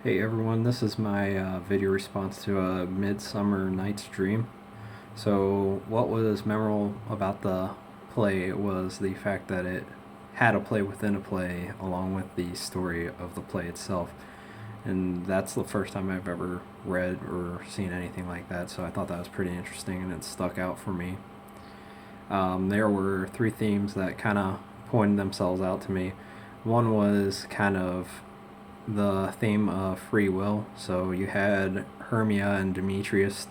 Hey everyone, this is my video response to a Midsummer Night's Dream. So, what was memorable about the play was the fact that it had a play within a play along with the story of the play itself. And that's the first time I've ever read or seen anything like that, so I thought that was pretty interesting and it stuck out for me. There were three themes that kind of pointed themselves out to me. One was kind of the theme of free will. So you had Hermia and Demetrius.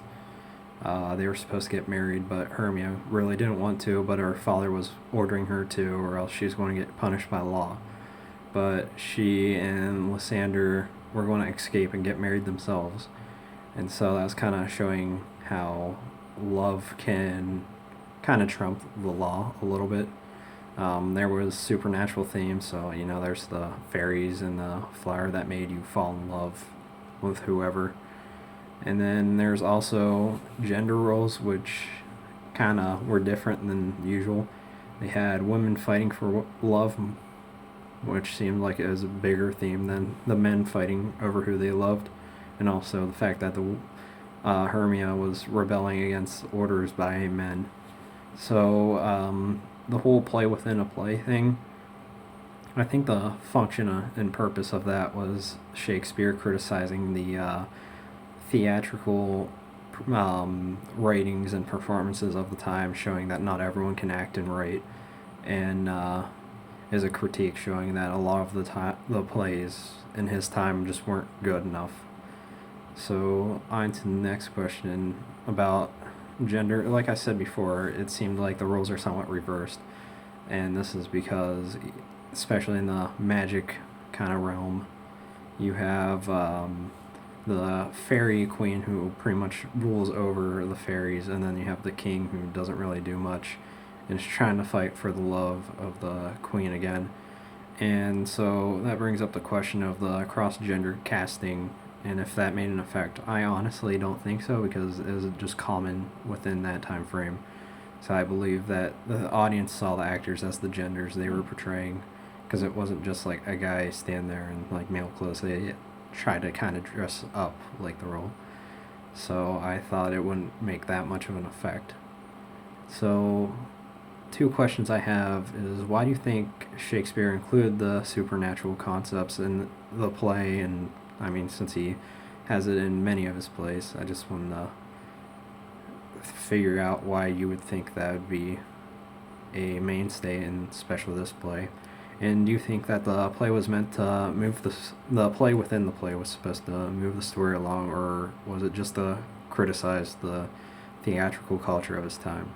They were supposed to get married, but Hermia really didn't want to, but her father was ordering her to, or else she was going to get punished by law. But she and Lysander were going to escape and get married themselves. And so that's kind of showing how love can kind of trump the law a little bit. There was supernatural themes, so there's the fairies and the flower that made you fall in love with whoever. And then there's also gender roles, which kind of were different than usual. They had women fighting for love, which seemed like it was a bigger theme than the men fighting over who they loved, and also the fact that the Hermia was rebelling against orders by men. So the whole play within a play thing, I think the function and purpose of that was Shakespeare criticizing the theatrical writings and performances of the time, showing that not everyone can act and write, and is a critique showing that a lot of the plays in his time just weren't good enough. So on to the next question about gender. Like I said before, it seemed like the roles are somewhat reversed, and this is because, especially in the magic kind of realm, you have the fairy queen who pretty much rules over the fairies, and then you have the king who doesn't really do much and is trying to fight for the love of the queen again. And so that brings up the question of the cross-gender casting and if that made an effect. I honestly don't think so, because it was just common within that time frame. So I believe that the audience saw the actors as the genders they were portraying, because it wasn't just like a guy stand there in like male clothes. They tried to kind of dress up like the role. So I thought it wouldn't make that much of an effect. So two questions I have is, why do you think Shakespeare included the supernatural concepts in the play? And I mean, since he has it in many of his plays, I just wanted to figure out why you would think that would be a mainstay in especially this play. And do you think that the play was meant to move the play within the play was supposed to move the story along, or was it just to criticize the theatrical culture of his time?